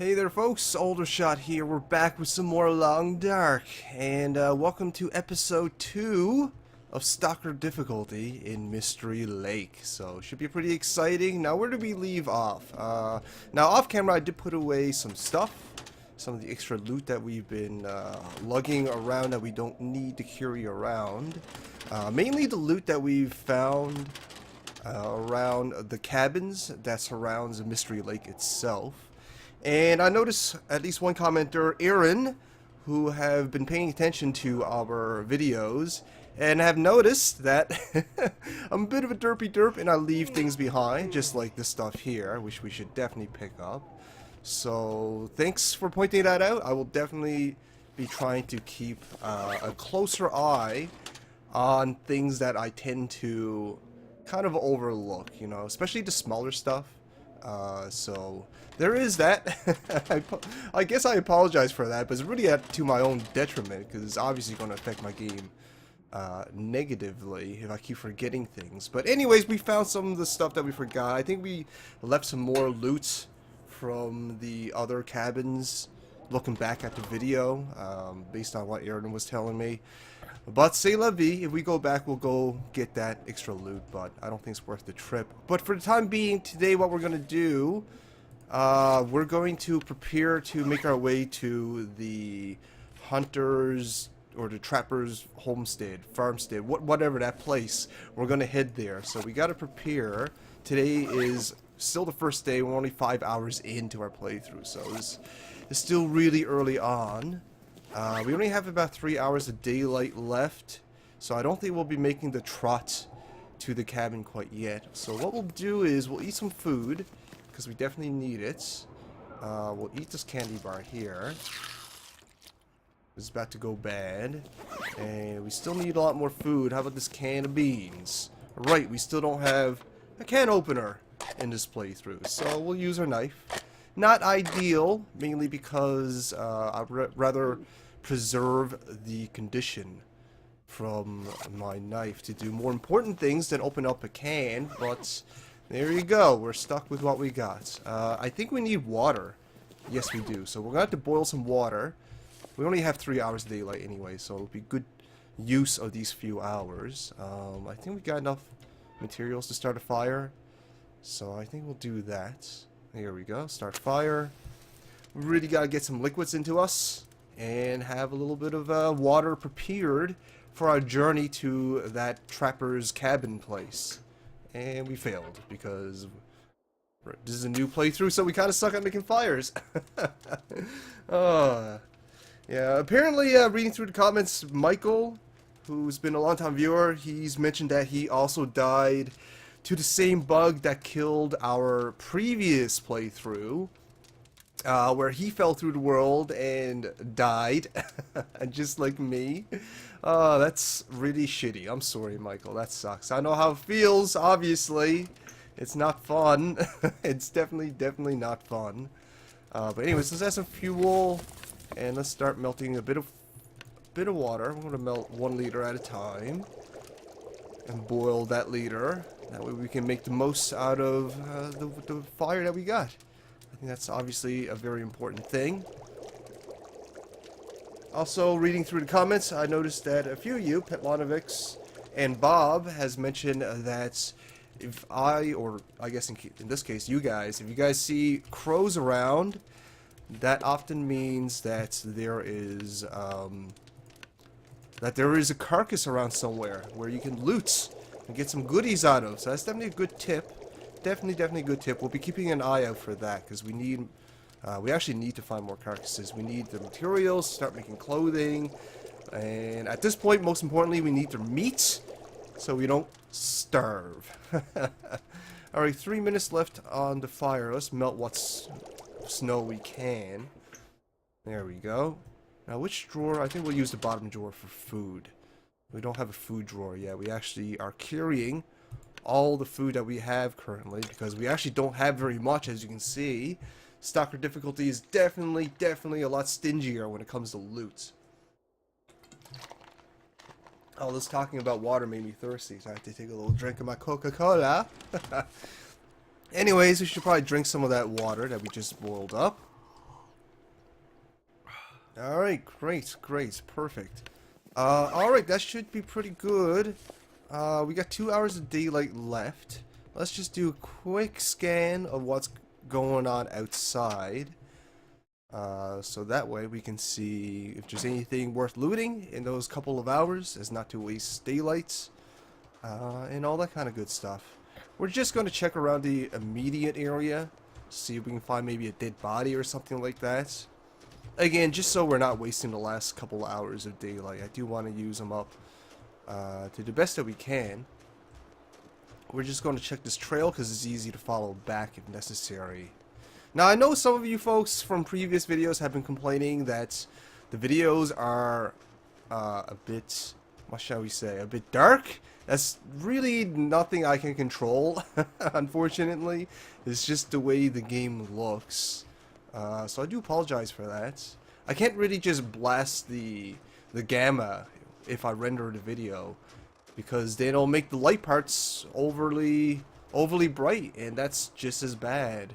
Hey there folks, Aldershot here. We're back with some more Long Dark, and welcome to episode 2 of Stalker difficulty in Mystery Lake. So, should be pretty exciting. Now, where did we leave off? Now, off camera I did put away some stuff, some of the extra loot that we've been lugging around that we don't need to carry around. Mainly the loot that we've found around the cabins that surrounds Mystery Lake itself. And I noticed at least one commenter, Aaron, who have been paying attention to our videos, and have noticed that I'm a bit of a derpy derp and I leave things behind, just like this stuff here, which we should definitely pick up. So thanks for pointing that out. I will definitely be trying to keep a closer eye on things that I tend to kind of overlook, you know, especially the smaller stuff. So there is that. I guess I apologize for that, but it's really to my own detriment because it's obviously going to affect my game negatively if I keep forgetting things. But anyways, we found some of the stuff that we forgot. I think we left some more loot from the other cabins looking back at the video, based on what Aaron was telling me. But c'est la vie, if we go back, we'll go get that extra loot, but I don't think it's worth the trip. But for the time being, today what we're going to do, we're going to prepare to make our way to the hunters or the trappers homestead, farmstead, whatever that place. We're going to head there, so we got to prepare. Today is still the first day. We're only 5 hours into our playthrough, so it's still really early on. We only have about 3 hours of daylight left, so I don't think we'll be making the trot to the cabin quite yet. So what we'll do is we'll eat some food, because we definitely need it. We'll eat this candy bar here. It's about to go bad. And we still need a lot more food. How about this can of beans? Right, we still don't have a can opener in this playthrough, so we'll use our knife. Not ideal, mainly because I'd rather preserve the condition from my knife to do more important things than open up a can, but there you go, we're stuck with what we got. I think we need water. Yes, we do. So we're going to have to boil some water. We only have 3 hours of daylight anyway, so it'll be good use of these few hours. I think we got enough materials to start a fire, so I think we'll do that. Here we go, start fire. We really got to get some liquids into us and have a little bit of water prepared for our journey to that trapper's cabin place. And we failed because this is a new playthrough, so we kind of suck at making fires. Yeah, apparently reading through the comments, Michael, who's been a long-time viewer, he's mentioned that he also died to the same bug that killed our previous playthrough, where he fell through the world and died, just like me. That's really shitty. I'm sorry, Michael. That sucks. I know how it feels, obviously. It's not fun. It's definitely not fun. But anyways, let's add some fuel, and let's start melting a bit of water. I'm going to melt 1 liter at a time, and boil that liter. That way we can make the most out of the fire that we got. I think that's obviously a very important thing. Also, reading through the comments, I noticed that a few of you, Petlanovics and Bob, has mentioned that if or I guess in this case you guys, if you guys see crows around, that often means that there is a carcass around somewhere where you can loot and get some goodies out of. So that's definitely a good tip. Definitely a good tip. We'll be keeping an eye out for that because we need, we actually need to find more carcasses. We need the materials to start making clothing, and at this point, most importantly, we need the meat so we don't starve. All right, 3 minutes left on the fire. Let's melt what snow we can. There we go. Now, which drawer? I think we'll use the bottom drawer for food. We don't have a food drawer yet. We actually are carrying all the food that we have currently because we actually don't have very much, as you can see. Stalker difficulty is definitely a lot stingier when it comes to loot. Oh, this talking about water made me thirsty, so I have to take a little drink of my Coca-Cola. Anyways, we should probably drink some of that water that we just boiled up. Alright, great, great, perfect. Alright, that should be pretty good. We got 2 hours of daylight left. Let's just do a quick scan of what's going on outside. So that way we can see if there's anything worth looting in those couple of hours, as not to waste daylight, and all that kind of good stuff. We're just going to check around the immediate area, see if we can find maybe a dead body or something like that. Again, just so we're not wasting the last couple of hours of daylight. I do want to use them up to the best that we can. We're just going to check this trail because it's easy to follow back if necessary. Now, I know some of you folks from previous videos have been complaining that the videos are a bit, what shall we say, a bit dark. That's really nothing I can control, unfortunately. It's just the way the game looks. So I do apologize for that. I can't really just blast the gamma if I render the video, because then it'll make the light parts overly bright, and that's just as bad.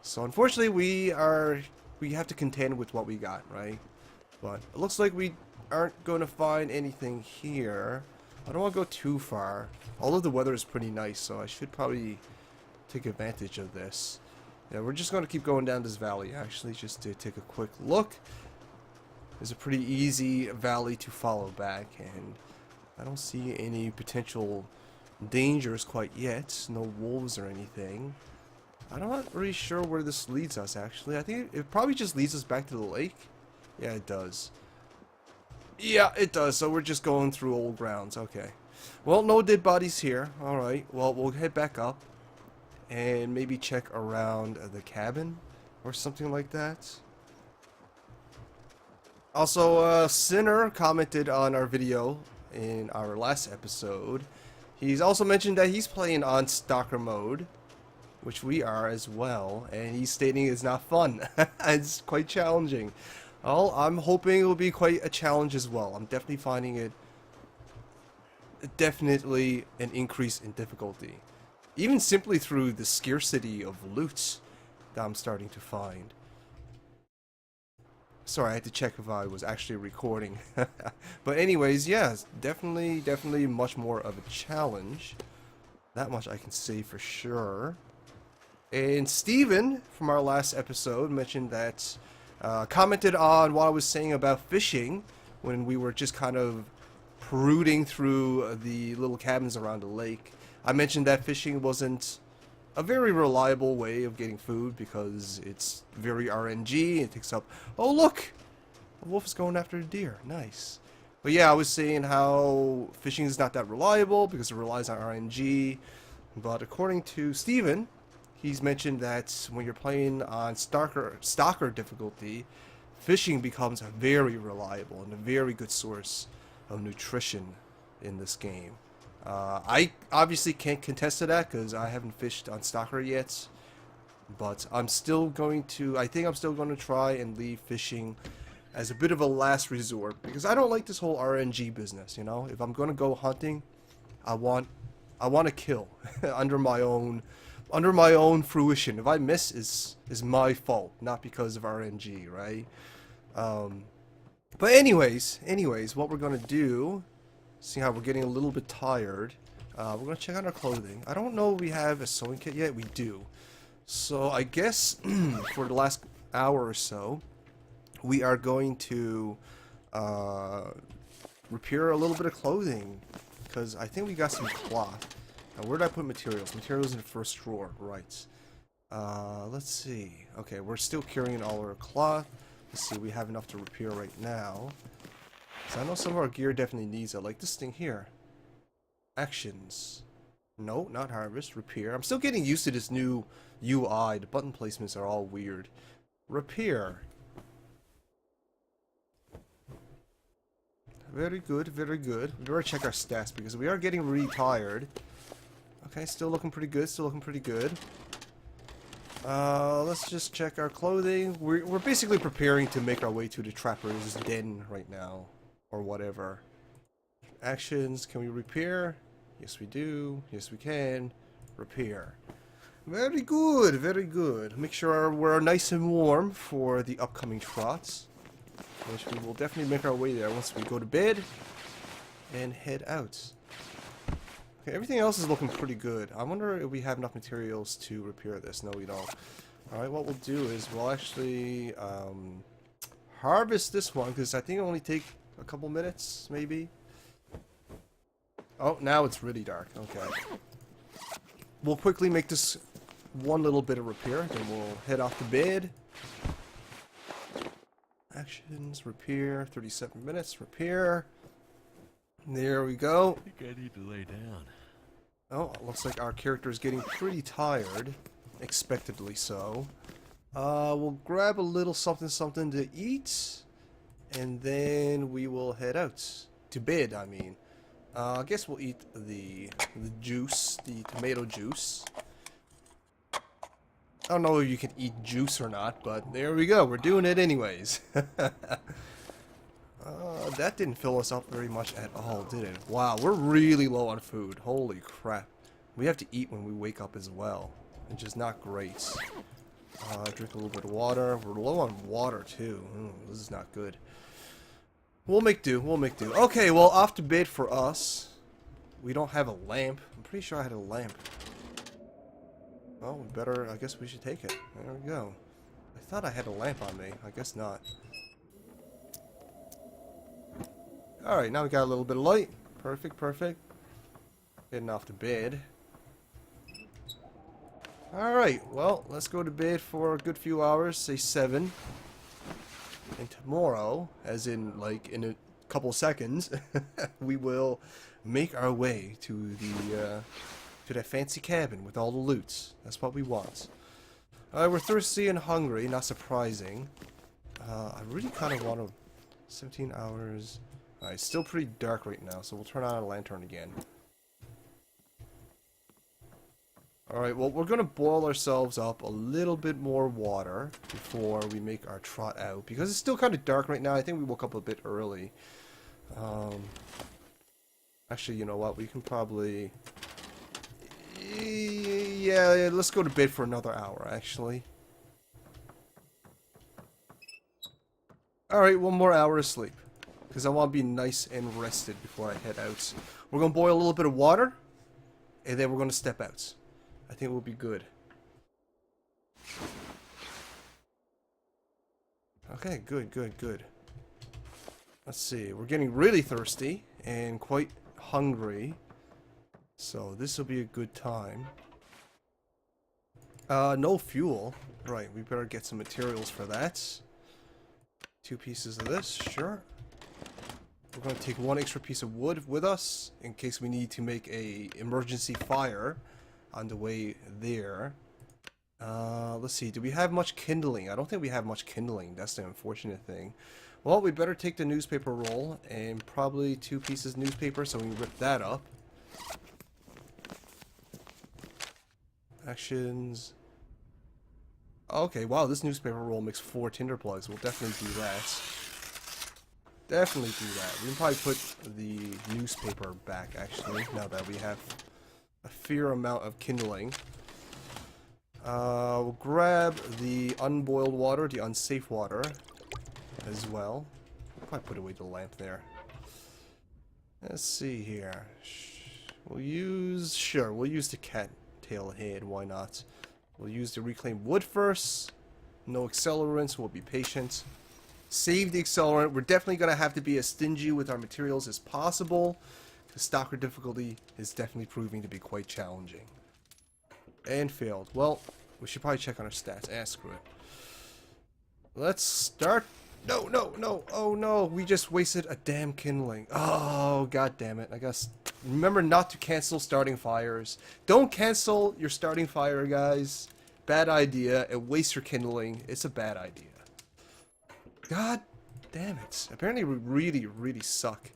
So unfortunately we have to contend with what we got, right? But it looks like we aren't going to find anything here. I don't want to go too far. Although the weather is pretty nice, so I should probably take advantage of this. Yeah, we're just going to keep going down this valley, actually, just to take a quick look. It's a pretty easy valley to follow back, and I don't see any potential dangers quite yet. No wolves or anything. I'm not really sure where this leads us, actually. I think it probably just leads us back to the lake. Yeah, it does. Yeah, it does. So we're just going through old grounds. Okay. Well, no dead bodies here. Alright. Well, we'll head back up and maybe check around the cabin or something like that. Also, Sinner commented on our video in our last episode. He's also mentioned that he's playing on Stalker mode, which we are as well, and he's stating it's not fun. It's quite challenging. Well, I'm hoping it will be quite a challenge as well. I'm definitely finding it definitely an increase in difficulty. Even simply through the scarcity of loot that I'm starting to find. Sorry, I had to check if I was actually recording. But anyways, yeah, definitely much more of a challenge. That much I can say for sure. And Steven, from our last episode, mentioned that, commented on what I was saying about fishing when we were just kind of perusing through the little cabins around the lake. I mentioned that fishing wasn't a very reliable way of getting food because it's very RNG. It takes up... Oh, look! A wolf is going after a deer. Nice. But yeah, I was saying how fishing is not that reliable because it relies on RNG. But according to Steven, he's mentioned that when you're playing on Stalker difficulty, fishing becomes very reliable and a very good source of nutrition in this game. I obviously can't contest to that because I haven't fished on Stalker yet, but I'm still going to, I think I'm still going to try and leave fishing as a bit of a last resort because I don't like this whole RNG business, you know? If I'm going to go hunting, I want to kill under my own fruition. If I miss, is my fault, not because of RNG, right? But anyways, what we're going to do, see how we're getting a little bit tired. We're going to check out our clothing. I don't know if we have a sewing kit yet. We do. So I guess for the last hour or so, we are going to repair a little bit of clothing. Because I think we got some cloth. Now, where did I put materials? Materials in the first drawer. Right. Let's see. Okay, we're still carrying all our cloth. Let's see, we have enough to repair right now. So I know some of our gear definitely needs it. Like this thing here. Actions. No, not harvest. Repair. I'm still getting used to this new UI. The button placements are all weird. Repair. Very good, very good. We better check our stats because we are getting really tired. Okay, still looking pretty good, still looking pretty good. Let's just check our clothing. We're basically preparing to make our way to the trapper's den right now. Or whatever. Actions, can we repair? Yes we do. Yes we can. Repair. Very good, very good. Make sure we're nice and warm for the upcoming trots. which we will definitely make our way there once we go to bed and head out. Okay, everything else is looking pretty good. I wonder if we have enough materials to repair this. No, we don't. Alright, what we'll do is we'll actually harvest this one, because I think it'll only take a couple minutes, maybe. Oh, now it's really dark. Okay. We'll quickly make this one little bit of repair, then we'll head off to bed. Actions, repair, 37 minutes, repair. There we go. I think I need to lay down. Oh, it looks like our character is getting pretty tired. Expectedly so. We'll grab a little something to eat, and then we will head out. To bed, I mean. I guess we'll eat the juice, the tomato juice. I don't know if you can eat juice or not, but there we go. We're doing it anyways. That didn't fill us up very much at all, did it? Wow, we're really low on food. Holy crap. We have to eat when we wake up as well, which is not great. Drink a little bit of water. We're low on water, too. This is not good. We'll make do. We'll make do. Okay, well, off to bed for us. We don't have a lamp. I'm pretty sure I had a lamp. Well, we better... I guess we should take it. There we go. I thought I had a lamp on me. I guess not. Alright, now we got a little bit of light. Perfect, perfect. Heading off to bed. Alright, well, let's go to bed for a good few hours, say 7. And tomorrow, as in, like, in a couple seconds, we will make our way to that fancy cabin with all the loot. That's what we want. We're thirsty and hungry, not surprising. I really kind of want to... 17 hours... Alright, it's still pretty dark right now, so we'll turn on a lantern again. Alright, well, we're going to boil ourselves up a little bit more water before we make our trot out. Because it's still kind of dark right now. I think we woke up a bit early. Actually, you know what? We can probably... Yeah, let's go to bed for another hour, actually. Alright, one more hour of sleep. Because I want to be nice and rested before I head out. We're going to boil a little bit of water. And then we're going to step out. I think we'll be good. Okay, good, good, good. Let's see. We're getting really thirsty and quite hungry. So this will be a good time. No fuel. Right, we better get some materials for that. 2 pieces of this, sure. We're going to take 1 extra piece of wood with us in case we need to make a emergency fire on the way there. Let's see, do we have much kindling? I don't think we have much kindling. That's the unfortunate thing. Well, we better take the newspaper roll and probably 2 pieces of newspaper so we can rip that up. Actions. Okay, wow, this newspaper roll makes 4 tinder plugs. We'll definitely do that. Definitely do that. We can probably put the newspaper back, actually, now that we have a fair amount of kindling. We'll grab the unboiled water, the unsafe water, as well. We'll probably put away the lamp there. Let's see here. We'll use... Sure, we'll use the cattail head. Why not? We'll use the reclaimed wood first. No accelerants. We'll be patient. Save the accelerant. We're definitely going to have to be as stingy with our materials as possible. The Stalker difficulty is definitely proving to be quite challenging. And failed. Well, we should probably check on our stats. Screw it. Let's start. No, no, no. Oh, no. We just wasted a damn kindling. Oh, god damn it. I guess. Remember not to cancel starting fires. Don't cancel your starting fire, guys. Bad idea. It wastes your kindling. It's a bad idea. God damn it. Apparently we really, really suck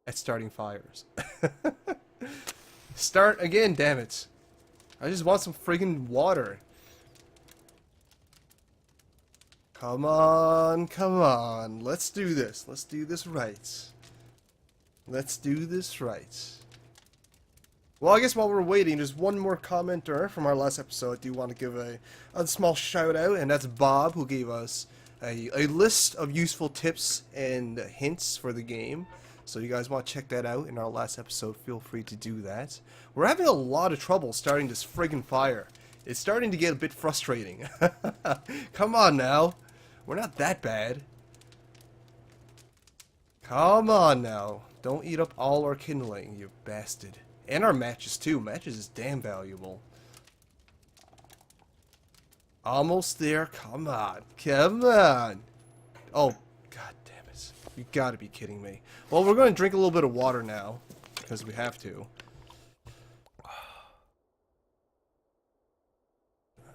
at starting fires. Start again, damn it. I just want some friggin' water. Come on, come on. Let's do this. Let's do this right. Let's do this right. Well, I guess while we're waiting, there's one more commenter from our last episode I do want to give a small shout out, and that's Bob, who gave us a list of useful tips and hints for the game. So you guys want to check that out in our last episode, feel free to do that. We're having a lot of trouble starting this friggin' fire. It's starting to get a bit frustrating. Come on now. We're not that bad. Come on now. Don't eat up all our kindling, you bastard. And our matches too. Matches is damn valuable. Almost there. Come on. Come on. Oh, god damn it. You gotta be kidding me. Well, we're going to drink a little bit of water now. Because we have to.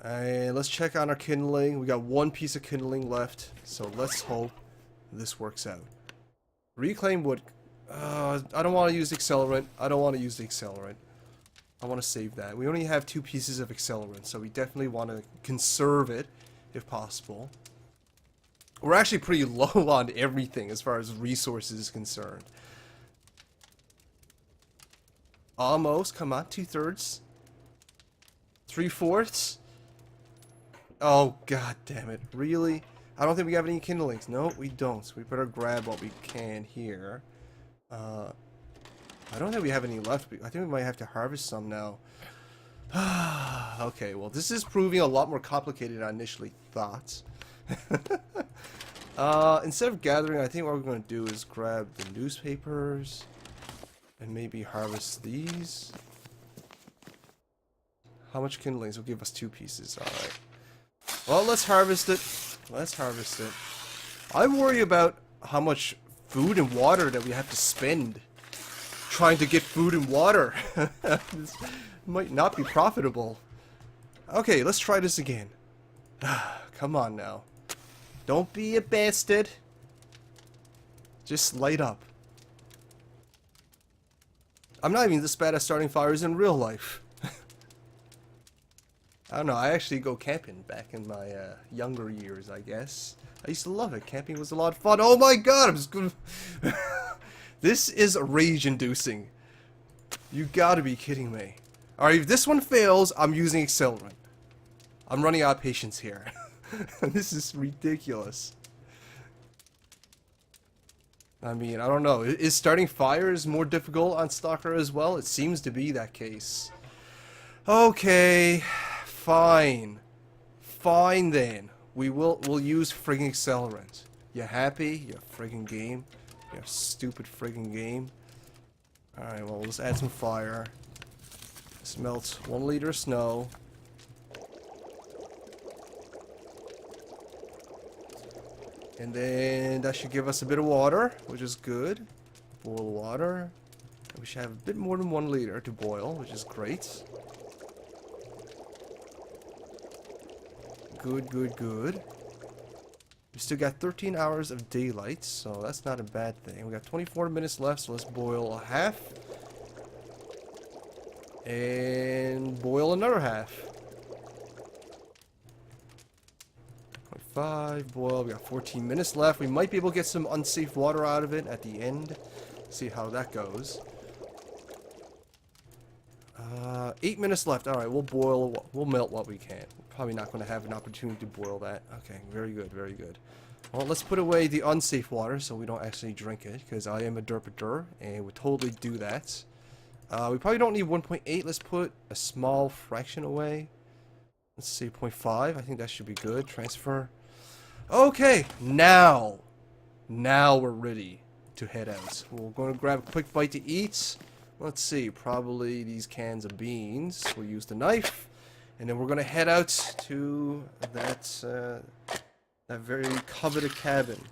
And let's check on our kindling. We got one piece of kindling left. So let's hope this works out. Reclaim wood. I don't want to use accelerant. I don't want to use the accelerant. I want to save that. We only have 2 pieces of accelerant, so we definitely want to conserve it, if possible. We're actually pretty low on everything as far as resources is concerned. Almost. Come on. 2/3. 3/4. Oh, god damn it. Really? I don't think we have any kindlings. No, we don't. So we better grab what we can here. I don't think we have any left. I think we might have to harvest some now. Okay, well, this is proving a lot more complicated than I initially thought. Instead of gathering, I think what we're going to do is grab the newspapers and maybe harvest these. How much kindlings will give us 2 pieces? Alright. Well, let's harvest it. Let's harvest it. I worry about how much food and water that we have to spend trying to get food and water. This might not be profitable. Okay, let's try this again. Come on now. Don't be a bastard. Just light up. I'm not even this bad at starting fires in real life. I don't know, I actually go camping back in my younger years, I guess. I used to love it. Camping was a lot of fun. Oh my god, I'm just gonna... This is rage-inducing. You gotta be kidding me. Alright, if this one fails, I'm using accelerant. I'm running out of patience here. This is ridiculous. I mean, I don't know. Is starting fires more difficult on Stalker as well? It seems to be that case. Okay, fine. Fine then. We'll use friggin' accelerant. You happy? You friggin' game? You stupid friggin' game. Alright, well, let's add some fire. Let's melt 1 liter of snow. And then that should give us a bit of water, which is good. Boil water. We should have a bit more than 1 liter to boil, which is great. Good, good, good. We still got 13 hours of daylight, so that's not a bad thing. We got 24 minutes left, so let's boil a half. And boil another half. 5 boil. We got 14 minutes left. We might be able to get some unsafe water out of it at the end. See how that goes. 8 minutes left. Alright, we'll boil. We'll melt what we can. We're probably not going to have an opportunity to boil that. Okay, very good, very good. Well, let's put away the unsafe water so we don't actually drink it, because I am a derpader and would totally do that. We probably don't need 1.8. Let's put a small fraction away. Let's say 0.5. I think that should be good. Transfer. Okay, now we're ready to head out. We're going to grab a quick bite to eat. Let's see, probably these cans of beans. We'll use the knife, and then we're going to head out to that very coveted cabin.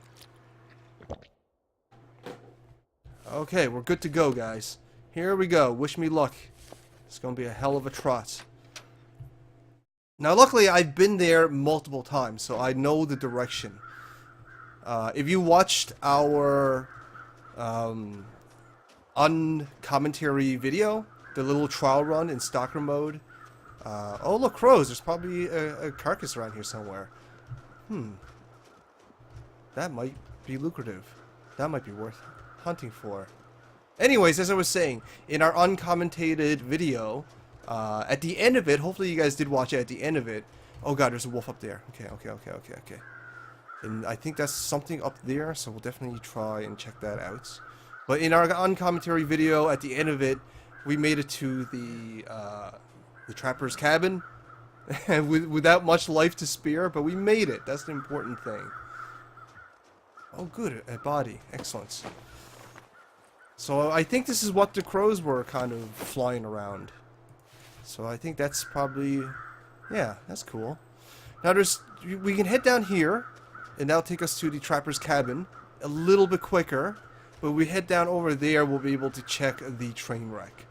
Okay, we're good to go, guys. Here we go. Wish me luck. It's going to be a hell of a trot. Now, luckily, I've been there multiple times, so I know the direction. If you watched our uncommentary video, the little trial run in Stalker mode. Oh, look, crows. There's probably a carcass around here somewhere. That might be lucrative. That might be worth hunting for. Anyways, as I was saying, in our uncommentated video, at the end of it, hopefully you guys did watch it at the end of it. Oh god, there's a wolf up there. Okay. And I think that's something up there, so we'll definitely try and check that out. But in our uncommentary video, at the end of it, we made it to the trapper's cabin, without much life to spare, but we made it. That's the important thing. Oh, good, a body. Excellent. So I think this is what the crows were kind of flying around. So I think that's probably, yeah, that's cool. Now we can head down here, and that'll take us to the trapper's cabin a little bit quicker. But we head down over there, we'll be able to check the train wreck.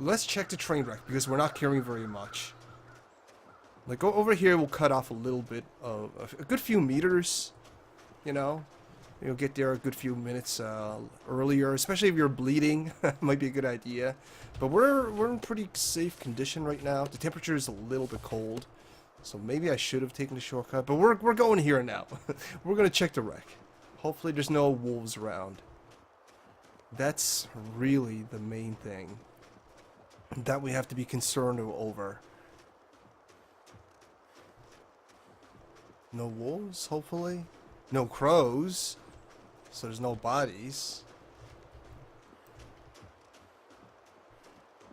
Let's check the train wreck because we're not carrying very much. Like over here, we'll cut off a little bit of a good few meters. You know, you'll get there a good few minutes earlier, especially if you're bleeding. Might be a good idea. But we're in pretty safe condition right now. The temperature is a little bit cold, so maybe I should have taken the shortcut. But we're going here now. We're gonna check the wreck. Hopefully, there's no wolves around. That's really the main thing that we have to be concerned over. No wolves, hopefully. No crows. So there's no bodies.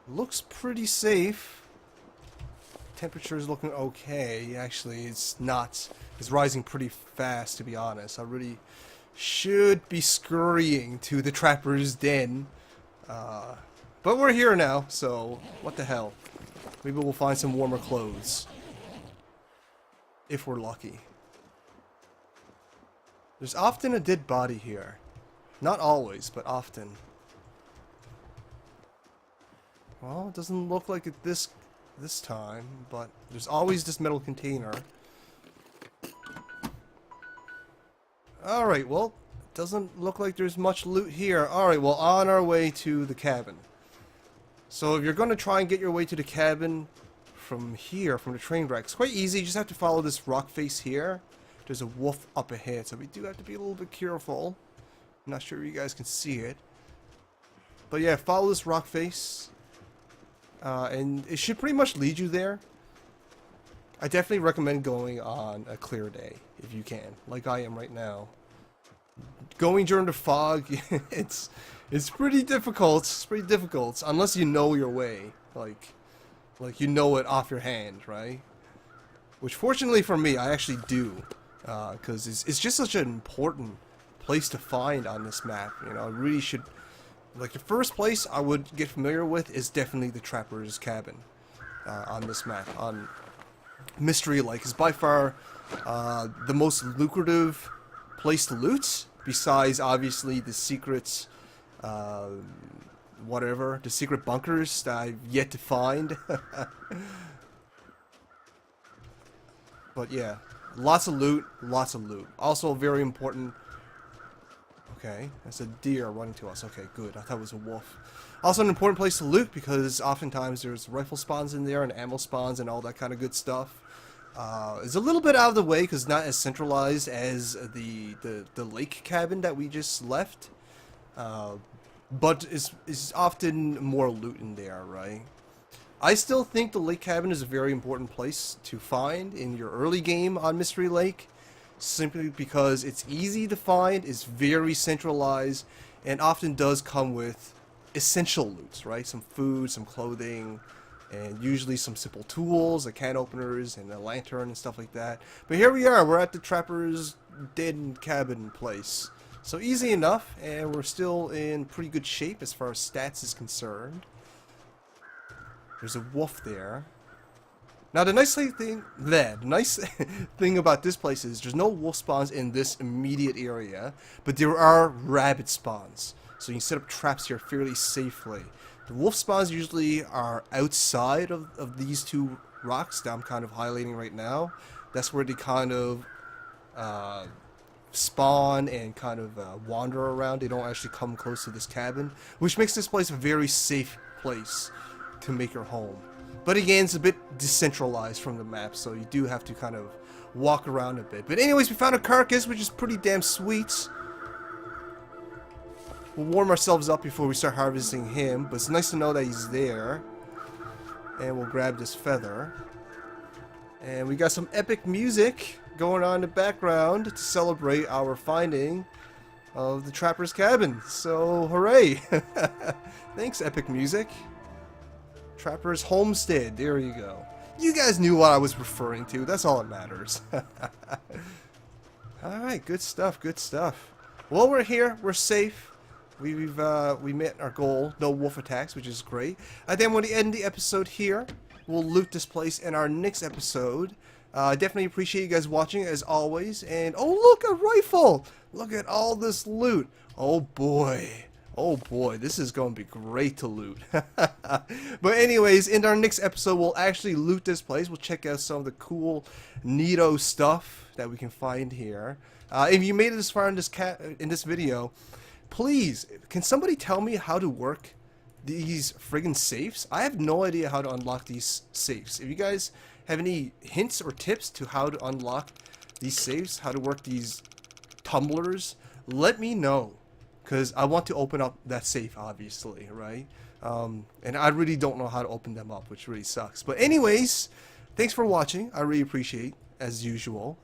Looks pretty safe. Temperature is looking okay. Actually, it's not. It's rising pretty fast, to be honest. I really should be scurrying to the trapper's den. But we're here now, so what the hell. Maybe we'll find some warmer clothes. If we're lucky. There's often a dead body here. Not always, but often. Well, it doesn't look like it this time, but there's always this metal container. Alright, well, doesn't look like there's much loot here. Alright, well, on our way to the cabin. So if you're going to try and get your way to the cabin from here, from the train wreck, it's quite easy. You just have to follow this rock face here. There's a wolf up ahead, so we do have to be a little bit careful. I'm not sure if you guys can see it. But yeah, follow this rock face. And it should pretty much lead you there. I definitely recommend going on a clear day, if you can, like I am right now. Going during the fog, it's pretty difficult. It's pretty difficult, unless you know your way. Like you know it off your hand, right? Which fortunately for me, I actually do. Because it's just such an important place to find on this map. You know, I really should... Like, the first place I would get familiar with is definitely the trapper's cabin. On this map. On Mystery Lake is by far the most lucrative place to loot. Besides, obviously, the secrets... whatever. The secret bunkers that I've yet to find. But yeah. Lots of loot, lots of loot. Also very important... Okay, that's a deer running to us. Okay, good. I thought it was a wolf. Also an important place to loot because oftentimes there's rifle spawns in there and ammo spawns and all that kind of good stuff. It's a little bit out of the way because it's not as centralized as the lake cabin that we just left. But it's often more loot in there, right? I still think the lake cabin is a very important place to find in your early game on Mystery Lake. Simply because it's easy to find, it's very centralized, and often does come with essential loots, right? Some food, some clothing, and usually some simple tools, like can openers and a lantern and stuff like that. But here we are, we're at the trapper's den cabin place. So easy enough, and we're still in pretty good shape as far as stats is concerned. There's a wolf there. Now the nice thing about this place is there's no wolf spawns in this immediate area, but there are rabbit spawns. So you can set up traps here fairly safely. The wolf spawns usually are outside of these two rocks that I'm kind of highlighting right now. That's where they kind of spawn and kind of wander around. They don't actually come close to this cabin, which makes this place a very safe place to make your home. But again, it's a bit decentralized from the map, so you do have to kind of walk around a bit. But anyways, we found a carcass, which is pretty damn sweet. We'll warm ourselves up before we start harvesting him, but it's nice to know that he's there. And we'll grab this feather. And we got some epic music. going on in the background to celebrate our finding of the Trapper's Cabin. So, hooray! Thanks, Epic Music. Trapper's Homestead. There you go. You guys knew what I was referring to. That's all that matters. Alright, good stuff, good stuff. Well, we're here. We're safe. We met our goal. No wolf attacks, which is great. I think I'm going to end the episode here. We'll loot this place in our next episode. Definitely appreciate you guys watching, as always. And, oh, look, a rifle! Look at all this loot. Oh, boy. Oh, boy. This is going to be great to loot. But anyways, in our next episode, we'll actually loot this place. We'll check out some of the cool, neato stuff that we can find here. If you made it this far in this video, please, can somebody tell me how to work these friggin' safes? I have no idea how to unlock these safes. If you guys have any hints or tips to how to unlock these safes, how to work these tumblers, let me know, because I want to open up that safe, obviously, right? And I really don't know how to open them up, which really sucks. But anyways, thanks for watching. I really appreciate, as usual.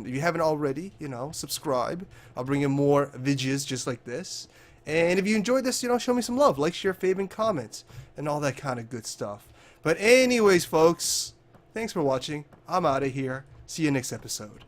If you haven't already, you know, subscribe. I'll bring you more videos just like this. And if you enjoyed this, you know, show me some love. Like, share, favorite, comments, and all that kind of good stuff. But anyways, folks, thanks for watching. I'm out of here. See you next episode.